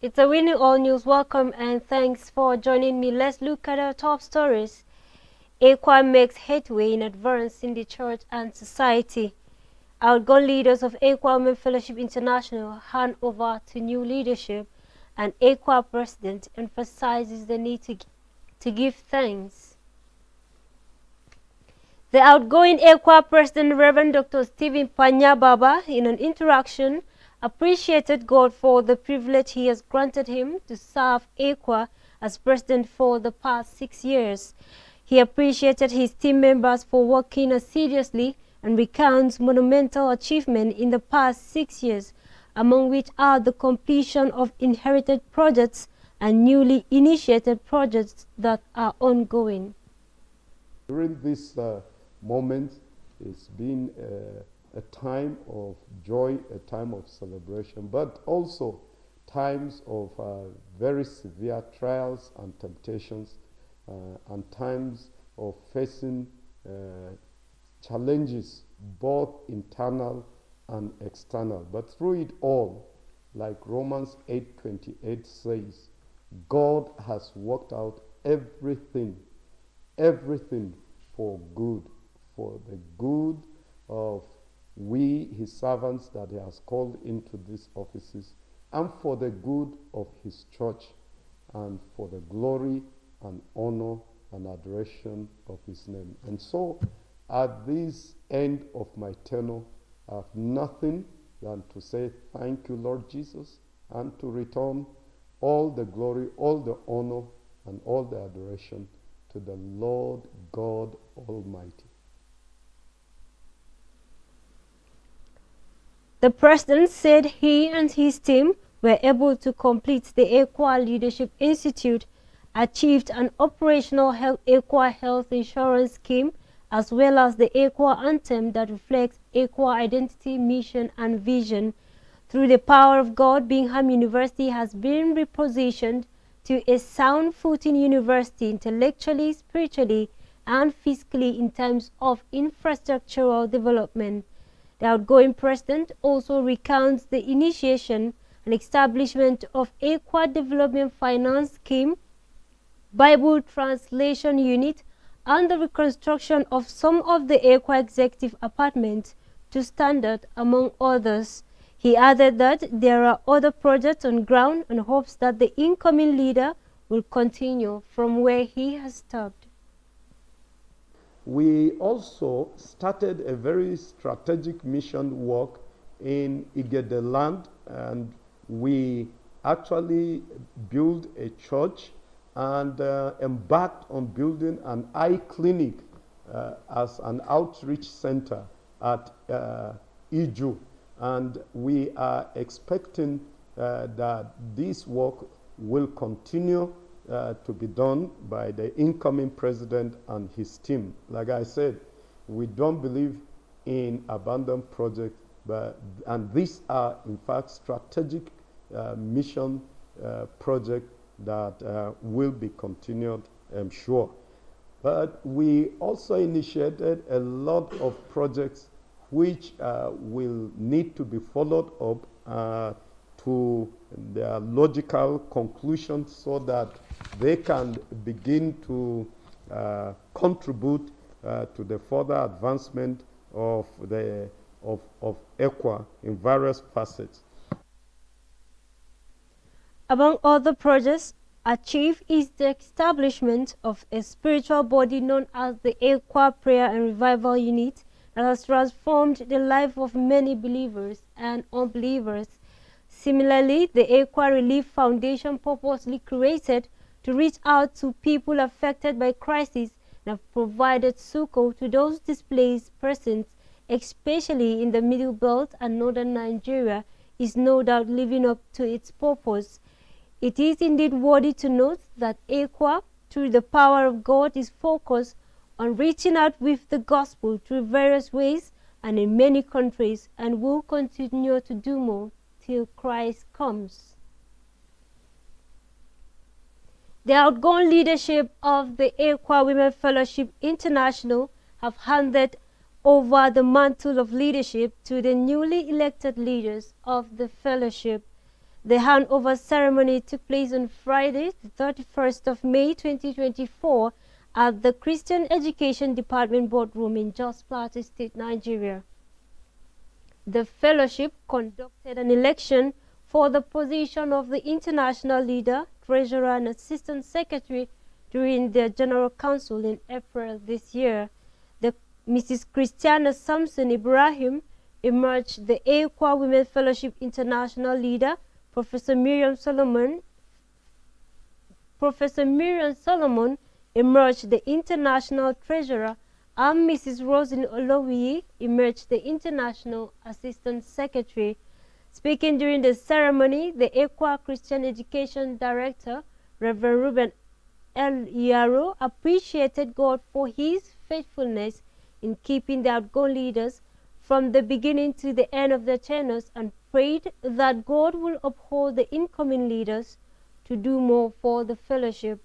It's a winning all news. Welcome and thanks for joining me. Let's look at our top stories. ECWA makes headway in advance in the church and society. Outgoing leaders of ECWA Women Fellowship International hand over to new leadership, and ECWA president emphasizes the need to give thanks. The outgoing ECWA president, Reverend Dr. Stephen Panyababa, in an interaction, appreciated God for the privilege he has granted him to serve ECWA as president for the past 6 years. He appreciated his team members for working assiduously and recounts monumental achievements in the past 6 years, among which are the completion of inherited projects and newly initiated projects that are ongoing. During this moment, it's been a time of joy, a time of celebration, but also times of very severe trials and temptations, and times of facing challenges, both internal and external. But through it all, like Romans 8:28 says, God has worked out everything for good, for the good of we, his servants that he has called into these offices, and for the good of his church, and for the glory and honor and adoration of his name. And so, at this end of my tenure, I have nothing than to say thank you, Lord Jesus, and to return all the glory, all the honor, and all the adoration to the Lord God Almighty. The president said he and his team were able to complete the ECWA Leadership Institute, achieved an operational ECWA health insurance scheme, as well as the ECWA anthem that reflects ECWA identity, mission, and vision. Through the power of God, Bingham University has been repositioned to a sound footing university intellectually, spiritually, and fiscally in terms of infrastructural development. The outgoing president also recounts the initiation and establishment of ECWA Development Finance Scheme, Bible Translation Unit, and the reconstruction of some of the ECWA executive apartments to standard, among others. He added that there are other projects on ground and hopes that the incoming leader will continue from where he has stopped. We also started a very strategic mission work in Igedeland, and we actually built a church and embarked on building an eye clinic as an outreach center at Iju. And we are expecting that this work will continue to be done by the incoming president and his team. Like I said, we don't believe in abandoned projects, and these are in fact strategic mission projects that will be continued, I'm sure. But we also initiated a lot of projects which will need to be followed up to their logical conclusions so that they can begin to contribute to the further advancement of ECWA in various facets. Among other projects achieved is the establishment of a spiritual body known as the ECWA Prayer and Revival Unit that has transformed the life of many believers and unbelievers. Similarly, the ECWA Relief Foundation, purposely created to reach out to people affected by crisis, and have provided succor to those displaced persons, especially in the Middle Belt and northern Nigeria, is no doubt living up to its purpose. It is indeed worthy to note that ECWA, through the power of God, is focused on reaching out with the gospel through various ways and in many countries, and will continue to do more till Christ comes. The outgoing leadership of the ECWA Women Fellowship International have handed over the mantle of leadership to the newly elected leaders of the fellowship. The handover ceremony took place on Friday, the 31st of May 2024 at the Christian Education Department Boardroom in Jos Plateau State, Nigeria. The fellowship conducted an election for the position of the international leader, treasurer, and assistant secretary during their general council in April this year. Mrs. Christiana Samson Ibrahim emerged the AQUA Women Fellowship International leader. Professor Miriam Solomon emerged the international treasurer, and Mrs. Rosin Olowiyi emerged the international assistant secretary. Speaking during the ceremony, the AQUA Christian Education Director, Reverend Ruben L. Yaro, appreciated God for his faithfulness in keeping the outgoing leaders from the beginning to the end of their tenures, and prayed that God will uphold the incoming leaders to do more for the fellowship.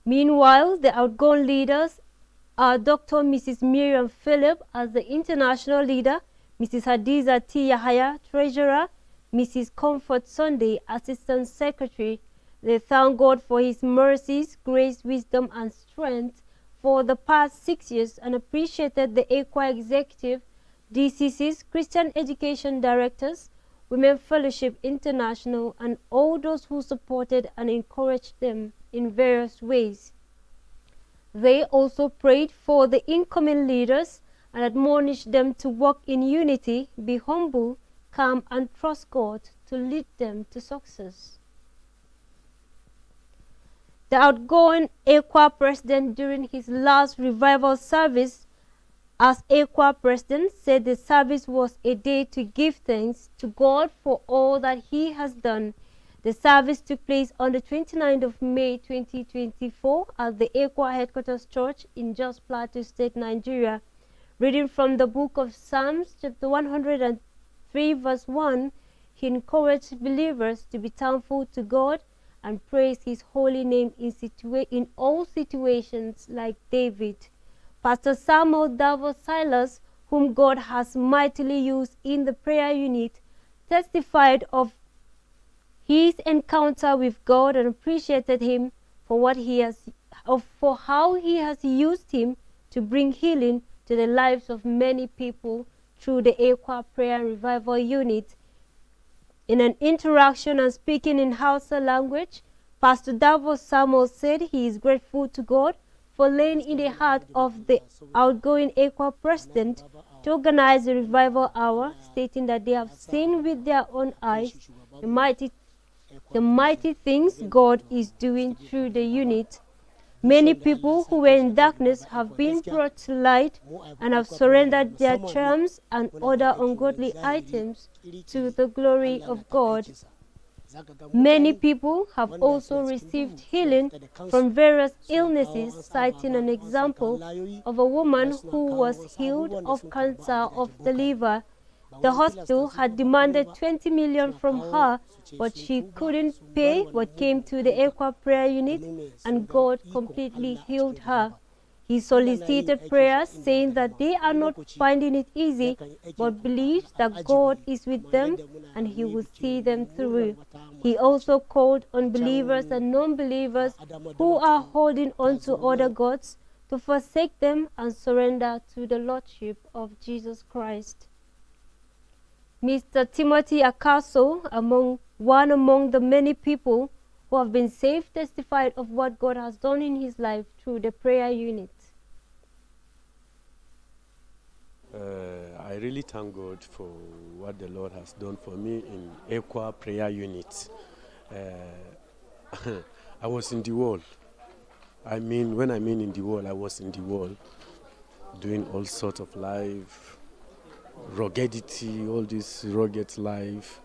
Meanwhile, the outgoing leaders are Dr. Mrs. Miriam Philip as the international leader, Mrs. Hadiza T. Yahaya, treasurer, Mrs. Comfort Sunday, assistant secretary. They thank God for his mercies, grace, wisdom, and strength for the past 6 years, and appreciated the AQUA executive, DCC's Christian Education Directors, Women Fellowship International, and all those who supported and encouraged them in various ways. They also prayed for the incoming leaders and admonished them to work in unity, be humble, calm, and trust God to lead them to success. The outgoing AQUA president, during his last revival service as AQUA president, said the service was a day to give thanks to God for all that he has done. The service took place on the 29th of May 2024 at the AQUA Headquarters Church in Jos Plateau State, Nigeria. Reading from the book of Psalms, chapter 103, verse 1, he encouraged believers to be thankful to God and praise his holy name in all situations, like David. Pastor Samuel Davos Silas, whom God has mightily used in the prayer unit, testified of his encounter with God and appreciated him for how he has used him to bring healing to the lives of many people through the AQUA Prayer and Revival Unit. In an interaction and speaking in Hausa language, Pastor Davos Samuel said he is grateful to God for laying in the heart of the outgoing AQUA president to organize a revival hour, stating that they have seen with their own eyes the mighty things God is doing through the unit. Many people who were in darkness have been brought to light and have surrendered their charms and other ungodly items to the glory of God. Many people have also received healing from various illnesses, citing an example of a woman who was healed of cancer of the liver. The hospital had demanded 20 million from her, but she couldn't pay what came to the AQUA prayer unit, and God completely healed her. He solicited prayers, saying that they are not finding it easy, but believes that God is with them and he will see them through. He also called on believers and non-believers who are holding on to other gods to forsake them and surrender to the Lordship of Jesus Christ. Mr. Timothy Akaso, one among the many people who have been saved, testified of what God has done in his life through the prayer unit. I really thank God for what the Lord has done for me in AQUA prayer unit. I was in the world. When I mean in the world, I was in the world doing all sorts of life, ruggedity, all this rugged life.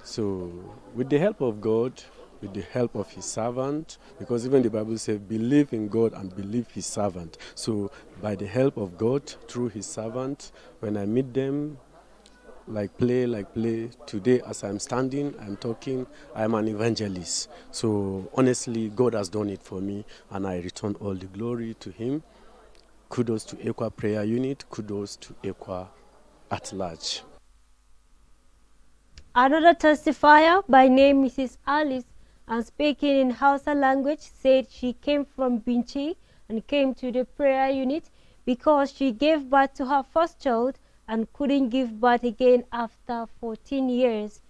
So with the help of God, with the help of his servant, because even the Bible says, believe in God and believe his servant. So by the help of God, through his servant, when I meet them, like play, today as I'm standing, I'm talking, I'm an evangelist. So honestly, God has done it for me, and I return all the glory to him. Kudos to AQUA prayer unit, kudos to AQUA at large. Another testifier by name Mrs. Alice, and speaking in Hausa language, said she came from Binchi and came to the prayer unit because she gave birth to her first child and couldn't give birth again after 14 years.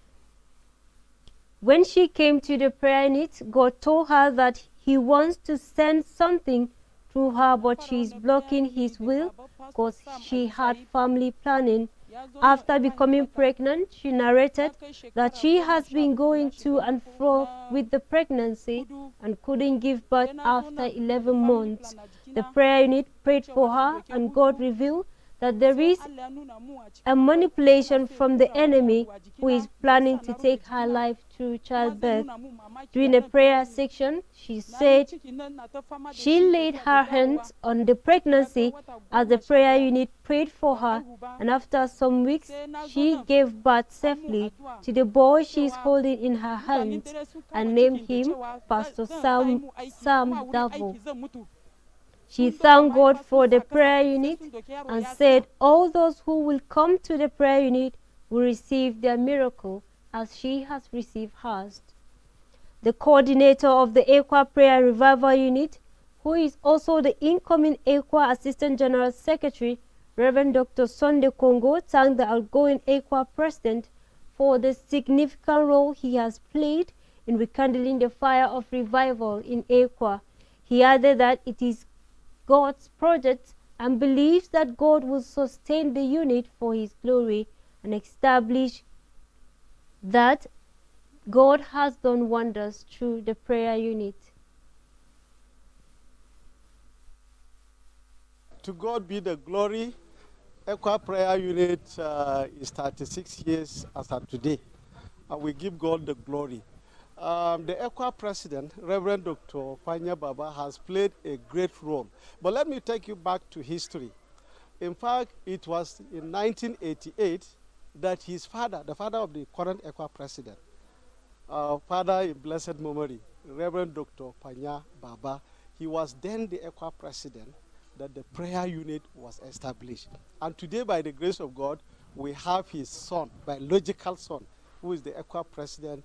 When she came to the prayer unit, God told her that He wants to send something through her, but she is blocking His will because she had family planning. After becoming pregnant, she narrated that she has been going to and fro with the pregnancy and couldn't give birth after 11 months. The prayer unit prayed for her, and God revealed that there is a manipulation from the enemy who is planning to take her life through childbirth. During a prayer section, she said she laid her hands on the pregnancy as the prayer unit prayed for her, and after some weeks, she gave birth safely to the boy she is holding in her hands and named him Pastor Sam Davo. She thanked God for the prayer unit and said all those who will come to the prayer unit will receive their miracle as she has received hers. The coordinator of the ECWA Prayer Revival Unit, who is also the incoming ECWA Assistant General Secretary, Reverend Dr. Sunday Congo, thanked the outgoing ECWA President for the significant role he has played in rekindling the fire of revival in ECWA. He added that it is God's project and believes that God will sustain the unit for His glory and establish that God has done wonders through the prayer unit. To God be the glory. ECWA Prayer Unit is 36 years as of today, and we give God the glory. The ECWA president, Reverend Dr. Panya Baba, has played a great role. But let me take you back to history. In fact, it was in 1988 that his father, the father of the current ECWA president, father in blessed memory, Reverend Dr. Panya Baba, he was then the ECWA president, that the prayer unit was established. And today, by the grace of God, we have his son, biological son, who is the ECWA president,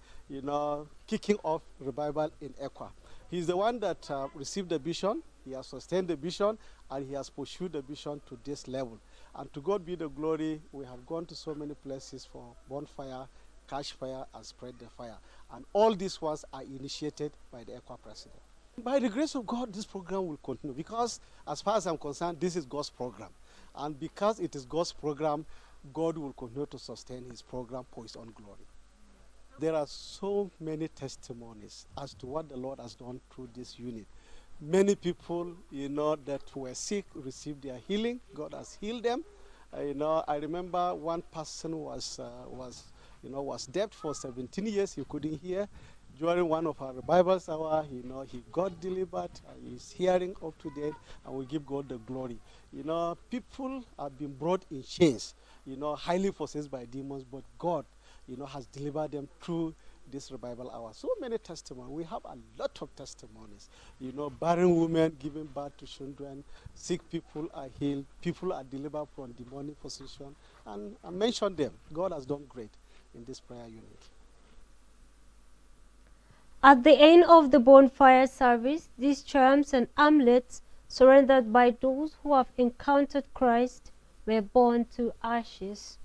kicking off revival in ECWA. He's the one that received the vision, he has sustained the vision, and he has pursued the vision to this level. And to God be the glory, we have gone to so many places for bonfire, catch fire, and spread the fire. And all these ones are initiated by the ECWA president. By the grace of God, this program will continue because, as far as I'm concerned, this is God's program. And because it is God's program, God will continue to sustain his program for his own glory. There are so many testimonies as to what the Lord has done through this unit. Many people, that were sick received their healing. God has healed them. I remember one person was deaf for 17 years. He couldn't hear. During one of our revival hours, he got delivered. He's hearing up to date, and we give God the glory. People have been brought in chains, highly possessed by demons, but God, has delivered them through this revival hour. So many testimonies. We have a lot of testimonies. Barren women giving birth to children, sick people are healed, people are delivered from demonic possession, and I mentioned them. God has done great in this prayer unit. At the end of the bonfire service, these charms and amulets surrendered by those who have encountered Christ were burned to ashes.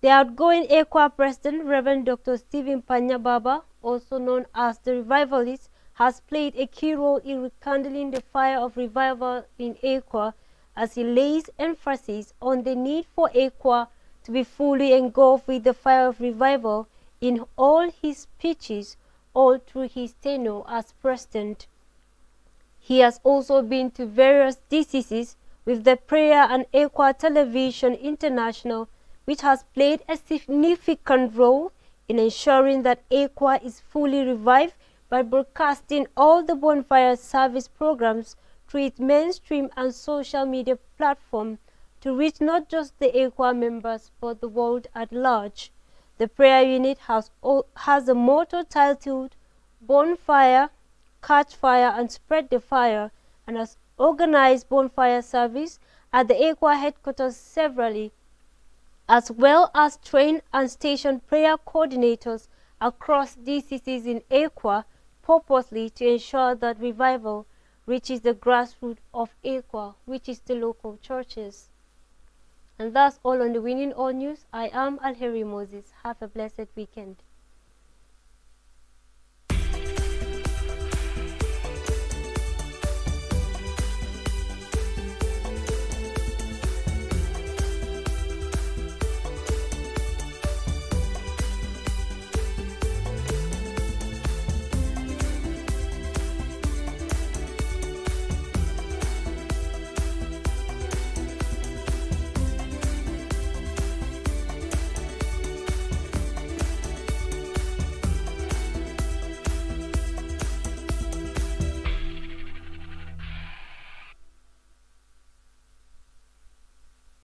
The outgoing ECWA president, Reverend Dr. Stephen Panya Baba, also known as the Revivalist, has played a key role in rekindling the fire of revival in ECWA as he lays emphasis on the need for ECWA to be fully engulfed with the fire of revival in all his speeches all through his tenure as president. He has also been to various diocese with the Prayer and ECWA Television International, which has played a significant role in ensuring that ECWA is fully revived by broadcasting all the bonfire service programs through its mainstream and social media platform to reach not just the ECWA members but the world at large. The prayer unit has a motto titled Bonfire, Catch Fire and Spread the Fire, and has organized bonfire service at the ECWA headquarters severally. as well as train and station prayer coordinators across DCCs in Ekwa, purposely to ensure that revival reaches the grassroots of Ekwa, which is the local churches. And that's all on the Winning All News. I am Alheri Moses. Have a blessed weekend.